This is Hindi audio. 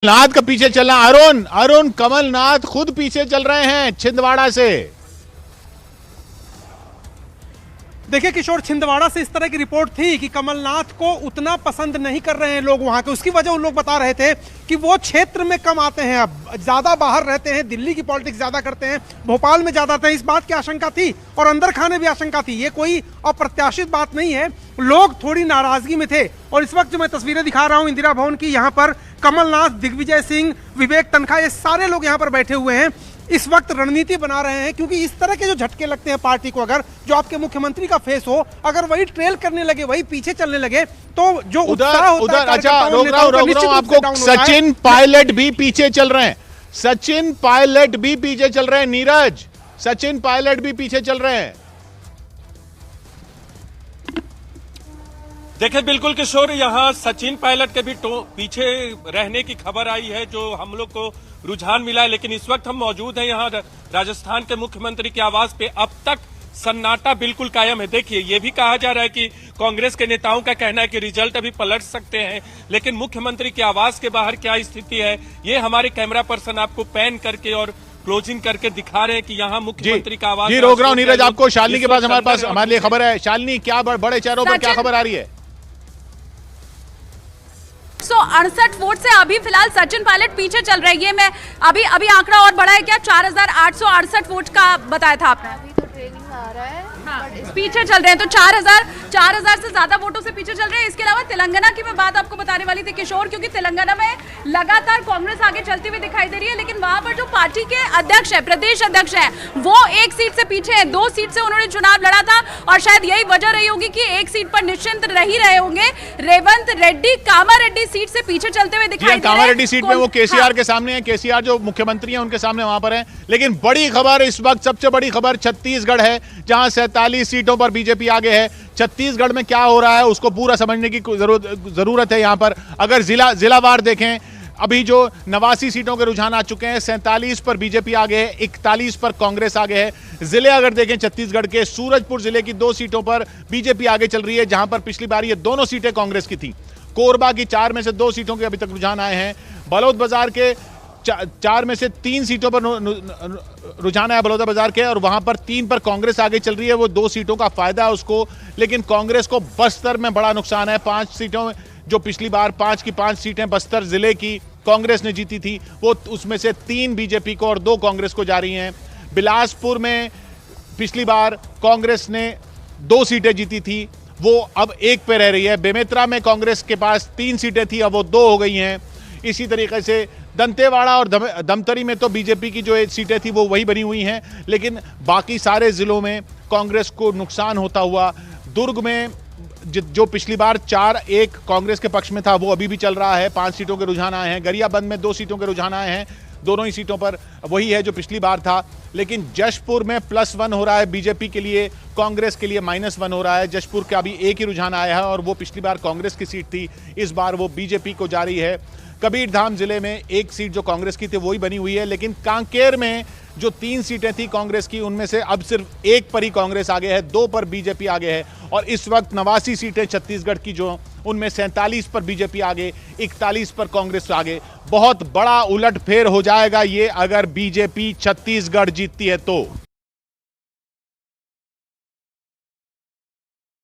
नाथ का पीछे चलना। अरुण अरुण कमलनाथ खुद पीछे चल रहे हैं छिंदवाड़ा से। देखिए किशोर, छिंदवाड़ा से इस तरह की रिपोर्ट थी कि कमलनाथ को उतना पसंद नहीं कर रहे हैं लोग वहां के। उसकी वजह उन लोग बता रहे थे कि वो क्षेत्र में कम आते हैं, अब ज्यादा बाहर रहते हैं, दिल्ली की पॉलिटिक्स ज्यादा करते हैं, भोपाल में ज्यादा आते हैं। इस बात की आशंका थी और अंदर खाने भी आशंका थी। ये कोई अप्रत्याशित बात नहीं है। लोग थोड़ी नाराजगी में थे और इस वक्त जो मैं तस्वीरें दिखा रहा हूं इंदिरा भवन की, यहाँ पर कमलनाथ, दिग्विजय सिंह, विवेक तनखा, ये सारे लोग यहाँ पर बैठे हुए हैं। इस वक्त रणनीति बना रहे हैं क्योंकि इस तरह के जो झटके लगते हैं पार्टी को, अगर जो आपके मुख्यमंत्री का फेस हो, अगर वही ट्रेल करने लगे, वही पीछे चलने लगे, तो जो उत्साह होता है। अच्छा रोक रहा हूं आपको। सचिन पायलट भी पीछे चल रहे हैं। सचिन पायलट भी पीछे चल रहे हैं। नीरज, सचिन पायलट भी पीछे चल रहे हैं। देखिए बिल्कुल किशोर, यहाँ सचिन पायलट के भी पीछे रहने की खबर आई है, जो हम लोग को रुझान मिला है। लेकिन इस वक्त हम मौजूद हैं यहाँ राजस्थान के मुख्यमंत्री के आवास पे। अब तक सन्नाटा बिल्कुल कायम है। देखिए ये भी कहा जा रहा है कि कांग्रेस के नेताओं का कहना है कि रिजल्ट अभी पलट सकते हैं, लेकिन मुख्यमंत्री के आवास के बाहर क्या स्थिति है ये हमारे कैमरा पर्सन आपको पैन करके और क्लोजिंग करके दिखा रहे हैं कि यहाँ मुख्यमंत्री का आवास। जी रोक रहा हूँ नीरज आपको। शालिनी के पास हमारे लिए खबर है। शालिनी, क्या बड़े चेहरों पर क्या खबर आ रही है? 168 वोट से अभी फिलहाल सचिन पायलट पीछे चल रहे हैं। ये मैं अभी आंकड़ा और बढ़ा है क्या? 4868 वोट का बताया था आपने। अभी तो ट्रेनिंग आ रहा है। हाँ, पीछे चल रहे हैं तो 4000 से ज्यादा वोटों से पीछे चल रहे हैं। इसके अलावा तेलंगाना की मैं बात आपको बताने वाली थी किशोर, क्योंकि तेलंगाना में लगातार कांग्रेस आगे चलती हुई दिखाई दे रही है, लेकिन वहां पर जो पार्टी के अध्यक्ष है, प्रदेश अध्यक्ष है, वो एक सीट से पीछे है। 2 सीट से उन्होंने चुनाव लड़ा था और शायद यही वजह रही होगी कि एक सीट पर निश्चिंत रह ही रहे होंगे। रेवंत रेड्डी कामारेड्डी सीट से पीछे चलते हुए दिखाई दे रहे हैं। कामारेड्डी सीट में वो केसीआर के सामने है। केसीआर जो मुख्यमंत्री हैं उनके सामने वहां पर है। लेकिन बड़ी खबर इस वक्त, सबसे बड़ी खबर छत्तीसगढ़ है, जहां 47 सीटों पर बीजेपी आगे है। छत्तीसगढ़ में क्या हो रहा है उसको पूरा समझने की जरूरत है। यहां पर अगर जिलावार देखें, अभी जो 89 सीटों के रुझान आ चुके हैं, 47 पर बीजेपी आगे है, 41 पर कांग्रेस आगे है। जिले अगर देखें छत्तीसगढ़ के, सूरजपुर जिले की 2 सीटों पर बीजेपी आगे चल रही है, जहां पर पिछली बार ये दोनों सीटें कांग्रेस की थी। कोरबा की 4 में से 2 सीटों के अभी तक रुझान आए हैं। बलौदाबाजार के 4 में से 3 सीटों पर रुझान है बलौदाबाजार के, और वहां पर 3 पर कांग्रेस आगे चल रही है। वो 2 सीटों का फायदा है उसको, लेकिन कांग्रेस को बस्तर में बड़ा नुकसान है। 5 सीटों में, जो पिछली बार 5 की 5 सीटें बस्तर जिले की कांग्रेस ने जीती थी, वो उसमें से 3 बीजेपी को और 2 कांग्रेस को जा रही हैं। बिलासपुर में पिछली बार कांग्रेस ने 2 सीटें जीती थी, वो अब 1 पे रह रही है। बेमेतरा में कांग्रेस के पास 3 सीटें थी, अब वो 2 हो गई हैं। इसी तरीके से दंतेवाड़ा और दमतरी में तो बीजेपी की जो सीटें थी वो वही बनी हुई हैं, लेकिन बाकी सारे जिलों में कांग्रेस को नुकसान होता हुआ। दुर्ग में जो पिछली बार 4-1 कांग्रेस के पक्ष में था, वो अभी भी चल रहा है। 5 सीटों के रुझान आए हैं। गरियाबंद में 2 सीटों के रुझान आए हैं। दोनों ही सीटों पर वही है जो पिछली बार था। लेकिन जशपुर में +1 हो रहा है बीजेपी के लिए, कांग्रेस के लिए -1 हो रहा है। जशपुर का अभी एक ही रुझान आया है और वो पिछली बार कांग्रेस की सीट थी, इस बार वो बीजेपी को जा रही है। कबीरधाम जिले में 1 सीट जो कांग्रेस की थी वही बनी हुई है, लेकिन कांकेर में जो 3 सीटें थी कांग्रेस की, उनमें से अब सिर्फ 1 पर ही कांग्रेस आगे है, 2 पर बीजेपी आगे है। और इस वक्त 89 सीटें छत्तीसगढ़ की जो, उनमें 47 पर बीजेपी आगे, 41 पर कांग्रेस आगे। बहुत बड़ा उलटफेर हो जाएगा ये अगर बीजेपी छत्तीसगढ़ जीतती है तो।